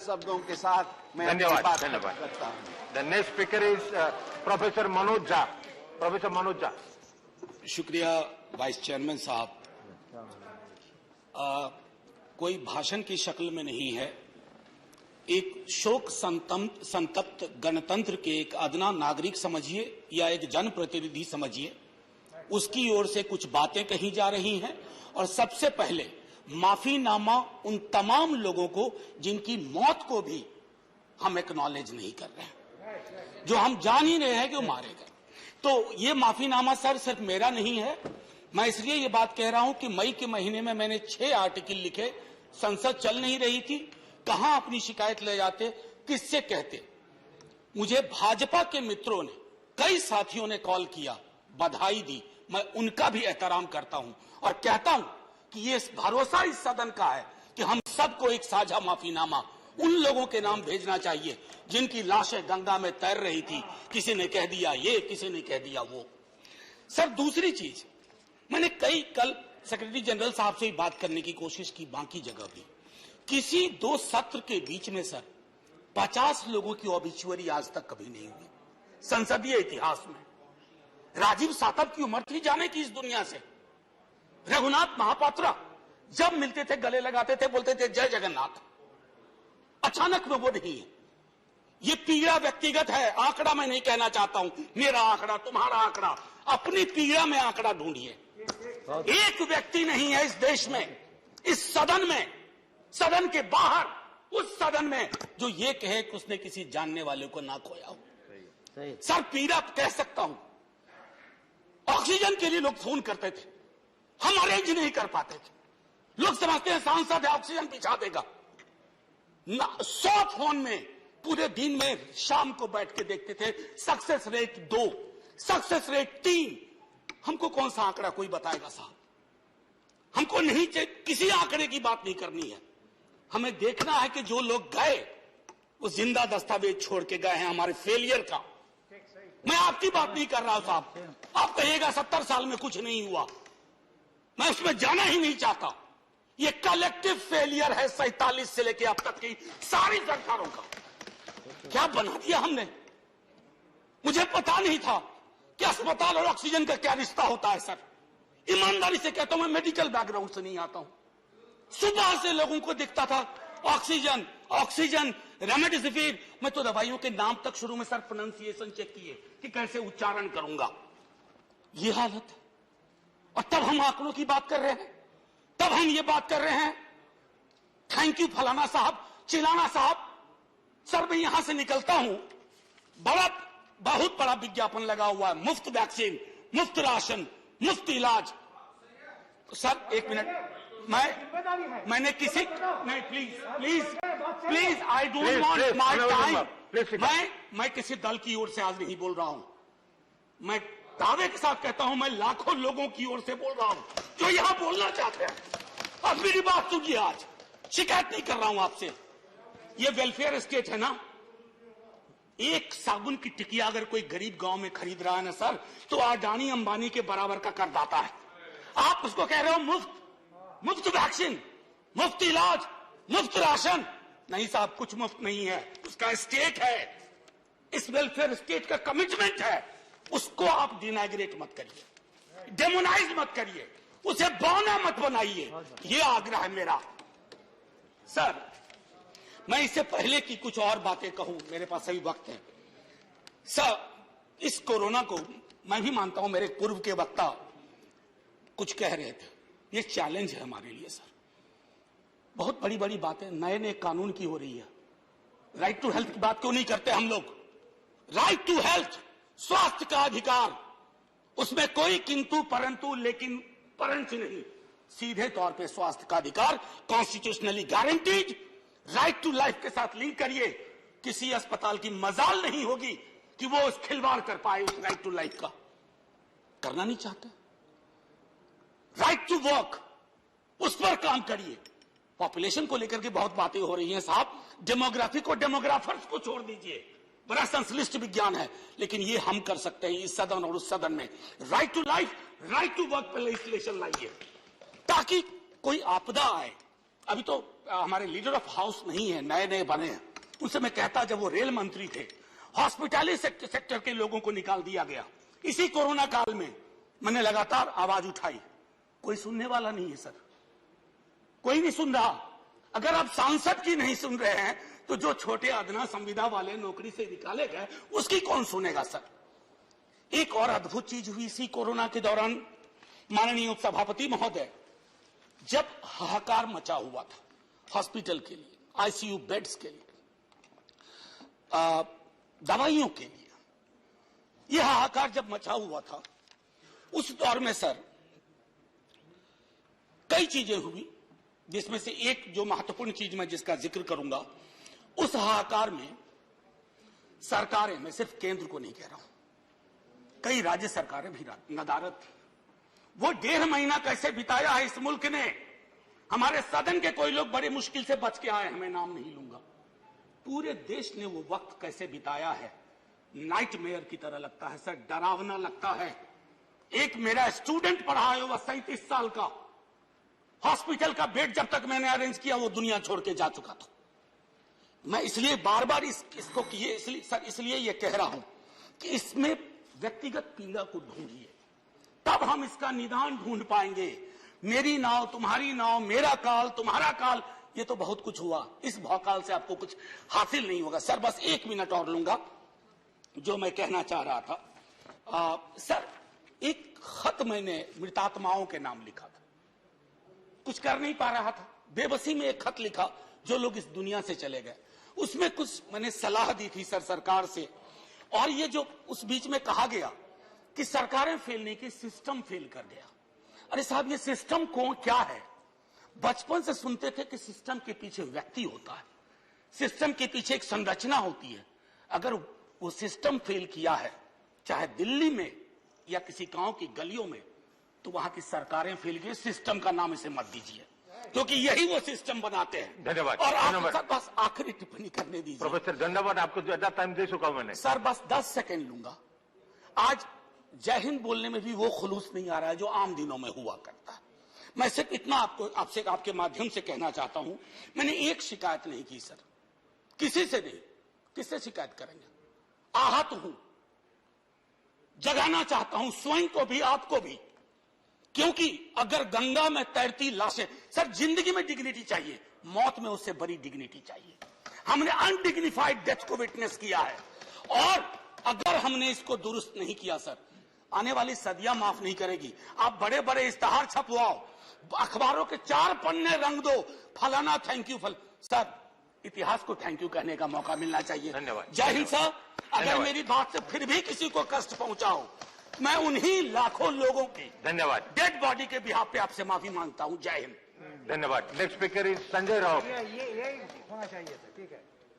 शब्दों के साथ मैं धन्यवाद करता हूं। The next speaker is professor Manoj Jha. Professor Manoj Jha. शुक्रिया वाइस चेयरमैन साहब। कोई भाषण की शक्ल में नहीं है, एक शोक संतप्त गणतंत्र के एक अदना नागरिक समझिए या एक जनप्रतिनिधि समझिए, उसकी ओर से कुछ बातें कही जा रही हैं। और सबसे पहले माफीनामा उन तमाम लोगों को जिनकी मौत को भी हम एक्नॉलेज नहीं कर रहे हैं, जो हम जान ही रहे हैं कि वो मारे गए। तो ये माफीनामा सर सिर्फ मेरा नहीं है। मैं इसलिए ये बात कह रहा हूं कि मई के महीने में मैंने 6 आर्टिकल लिखे। संसद चल नहीं रही थी, कहां अपनी शिकायत ले जाते, किससे कहते। मुझे भाजपा के मित्रों ने, कई साथियों ने कॉल किया, बधाई दी। मैं उनका भी एहतराम करता हूं और कहता हूं कि ये भरोसा इस सदन का है कि हम सबको एक साझा माफीनामा उन लोगों के नाम भेजना चाहिए जिनकी लाशें गंगा में तैर रही थी। किसी ने कह दिया ये, किसी ने कह दिया वो। सर दूसरी चीज, मैंने कल सेक्रेटरी जनरल साहब से बात करने की कोशिश की, बाकी जगह भी। किसी 2 सत्र के बीच में सर 50 लोगों की ऑबिचुअरी आज तक कभी नहीं हुई संसदीय इतिहास में। राजीव सातव की उम्र थी जाने की इस दुनिया से। रघुनाथ महापात्रा जब मिलते थे गले लगाते थे, बोलते थे जय जगन्नाथ। अचानक में वो नहीं है। ये पीड़ा व्यक्तिगत है, आंकड़ा मैं नहीं कहना चाहता हूं, मेरा आंकड़ा, तुम्हारा आंकड़ा। अपनी पीड़ा में आंकड़ा ढूंढिए। एक व्यक्ति नहीं है इस देश में, इस सदन में, सदन के बाहर, उस सदन में जो ये कहे कि उसने किसी जानने वाले को ना खोया हो। सर पीड़ा कह सकता हूं। ऑक्सीजन के लिए लोग फोन करते थे, हम अरेंज नहीं कर पाते थे। लोग समझते हैं सांसद है, ऑक्सीजन पिछा देगा। 100 फोन में पूरे दिन में शाम को बैठ के देखते थे, सक्सेस रेट 2, सक्सेस रेट 3। हमको कौन सा आंकड़ा कोई बताएगा साहब? हमको नहीं किसी आंकड़े की बात नहीं करनी है। हमें देखना है कि जो लोग गए वो जिंदा दस्तावेज छोड़ के गए हैं हमारे फेलियर का। मैं आपकी बात नहीं कर रहा हूं साहब। आप कहिएगा 70 साल में कुछ नहीं हुआ, मैं उसमें जाना ही नहीं चाहता। ये कलेक्टिव फेलियर है 47 से लेकर अब तक की सारी सरकारों का। क्या बना दिया हमने? मुझे पता नहीं था कि अस्पताल और ऑक्सीजन का क्या रिश्ता होता है सर। ईमानदारी से कहता हूं, मैं मेडिकल बैकग्राउंड से नहीं आता हूं। सुबह से लोगों को दिखता था ऑक्सीजन ऑक्सीजन, रेमडेसिविर। मैं तो दवाइयों के नाम तक शुरू में सर प्रोनाउंसिएशन चेक किए कि कैसे उच्चारण करूंगा। ये हालत है। और तब हम आंकड़ों की बात कर रहे हैं, तब हम ये बात कर रहे हैं थैंक यू फलाना साहब, चिलाना साहब। सर मैं यहां से निकलता हूं, बहुत बड़ा विज्ञापन लगा हुआ है, मुफ्त वैक्सीन, मुफ्त राशन, मुफ्त इलाज। सर एक मिनट, मैंने किसी नहीं, please I don't want my time. मैं किसी दल की ओर से आज नहीं बोल रहा हूं। मैं दावे के साथ कहता हूं, मैं लाखों लोगों की ओर से बोल रहा हूं जो यहां बोलना चाहते हैं। अब मेरी बात सुनिए, आज शिकायत नहीं कर रहा हूं आपसे। ये वेलफेयर स्टेट है ना। एक साबुन की टिकिया अगर कोई गरीब गांव में खरीद रहा है ना सर, तो अडानी अंबानी के बराबर का करदाता है। आप उसको कह रहे हो मुफ्त वैक्सीन, मुफ्त इलाज, मुफ्त राशन। नहीं साहब, कुछ मुफ्त नहीं है, उसका स्टेट है। इस वेलफेयर स्टेट का कमिटमेंट है। उसको आप डिनाइग्रेट मत करिए, डेमोनाइज मत करिए, उसे बौना मत बनाइए। ये आग्रह है मेरा। सर मैं इससे पहले की कुछ और बातें कहूं, मेरे पास सभी वक्त है। सर इस कोरोना को मैं भी मानता हूं, मेरे पूर्व के वक्ता कुछ कह रहे थे, ये चैलेंज है हमारे लिए सर। बहुत बड़ी बड़ी बातें नए नए कानून की हो रही है। राइट टू हेल्थ की बात क्यों नहीं करते हम लोग? राइट टू हेल्थ, स्वास्थ्य का अधिकार, उसमें कोई किंतु परंतु लेकिन परंतु नहीं। सीधे तौर पे स्वास्थ्य का अधिकार constitutionally guaranteed, right to life के साथ लिंक करिए। किसी अस्पताल की मजाल नहीं होगी कि वो उस खिलवाड़ कर पाए उस राइट टू लाइफ का। करना नहीं चाहते। राइट टू वर्क, उस पर काम करिए। पॉपुलेशन को लेकर के बहुत बातें हो रही हैं साहब। डेमोग्राफी को, डेमोग्राफर्स को छोड़ दीजिए, बड़ा संश्लिष्ट विज्ञान है, लेकिन ये हम कर सकते हैं इस सदन और उस सदन में। Right to life, right to work पर लेजिस्लेशन लाइए ताकि कोई आपदा आए। अभी तो हमारे लीडर ऑफ हाउस नहीं है, नए नए बने हैं, उनसे मैं कहता जब वो रेल मंत्री थे, हॉस्पिटैलिटी सेक्टर के लोगों को निकाल दिया गया। इसी कोरोना काल में मैंने लगातार आवाज उठाई, कोई सुनने वाला नहीं है सर, कोई नहीं सुन रहा। अगर आप सांसद की नहीं सुन रहे हैं तो जो छोटे अदना संविदा वाले नौकरी से निकाले गए उसकी कौन सुनेगा सर। एक और अद्भुत चीज हुई इसी कोरोना के दौरान, माननीय उपसभापति महोदय, जब हाहाकार मचा हुआ था हॉस्पिटल के लिए, आईसीयू बेड्स के लिए, दवाइयों के लिए, यह हाहाकार जब मचा हुआ था, उस दौर में सर कई चीजें हुई, जिसमें से एक जो महत्वपूर्ण चीज मैं जिसका जिक्र करूंगा, उस हाहाकार में सरकारें, मैं सिर्फ केंद्र को नहीं कह रहा हूं, कई राज्य सरकारें भी नदारत थी। वो 1.5 महीना कैसे बिताया है इस मुल्क ने। हमारे सदन के कोई लोग बड़े मुश्किल से बच के आए, हमें नाम नहीं लूंगा। पूरे देश ने वो वक्त कैसे बिताया है, नाइटमेयर की तरह लगता है सर, डरावना लगता है। एक मेरा स्टूडेंट पढ़ा है, वह 37 साल का, हॉस्पिटल का बेड जब तक मैंने अरेंज किया वो दुनिया छोड़ के जा चुका था। मैं इसलिए बार बार इसको किए, इसलिए ये कह रहा हूं कि इसमें व्यक्तिगत पीड़ा को ढूंढिए, तब हम इसका निदान ढूंढ पाएंगे। मेरी नाव तुम्हारी नाव, मेरा काल तुम्हारा काल, ये तो बहुत कुछ हुआ, इस भौकाल से आपको कुछ हासिल नहीं होगा। सर बस 1 मिनट और लूंगा, जो मैं कहना चाह रहा था। सर एक खत मैंने मृतात्माओं के नाम लिखा था, कुछ कर नहीं पा रहा था, बेबसी में एक खत लिखा, जो लोग इस दुनिया से चले गए। उसमें कुछ मैंने सलाह दी थी सर सरकार से, और ये जो उस बीच में कहा गया कि सरकारें फेल नहीं की, सिस्टम फेल कर गया। अरे साहब, ये सिस्टम कौन क्या है? बचपन से सुनते थे कि सिस्टम के पीछे व्यक्ति होता है, सिस्टम के पीछे एक संरचना होती है। अगर वो सिस्टम फेल किया है, चाहे दिल्ली में या किसी गांव की गलियों में, तो वहां की सरकारें फेल गई। सिस्टम का नाम इसे मत दीजिए, क्योंकि यही वो सिस्टम बनाते हैं। धन्यवाद। और आप बस आखिरी टिप्पणी करने दीजिए। प्रोफेसर धन्यवाद, आपको ज्यादा टाइम दे चुका हूं मैंने। सर बस 10 सेकंड लूंगा। आज जय हिंद बोलने में भी वो खुलूस नहीं आ रहा है जो आम दिनों में हुआ करता है। मैं सिर्फ इतना आपसे आपके माध्यम से कहना चाहता हूं, मैंने एक शिकायत नहीं की सर, किसी से नहीं। किससे शिकायत करेंगे? आहत हूं, जगाना चाहता हूं स्वयं को भी, आपको भी, क्योंकि अगर गंगा में तैरती लाशें, सर जिंदगी में डिग्निटी चाहिए, मौत में उससे बड़ी डिग्निटी चाहिए। हमने अनडिग्निफाइड डेथ को विटनेस किया है, और अगर हमने इसको दुरुस्त नहीं किया सर, आने वाली सदियां माफ नहीं करेगी। आप बड़े बड़े इश्तहार छपवाओ, अखबारों के 4 पन्ने रंग दो, फलाना थैंक यू सर, इतिहास को थैंक यू कहने का मौका मिलना चाहिए। धन्यवाद। जय हिंद सर। अगर मेरी बात से फिर भी किसी को कष्ट पहुंचाओ, मैं उन्हीं लाखों लोगों की धन्यवाद डेड बॉडी के बिहाफ पे आपसे माफी मांगता हूं। जय हिंद। धन्यवाद। Next speaker is Sanjay Rao. ये होना चाहिए था, ठीक है।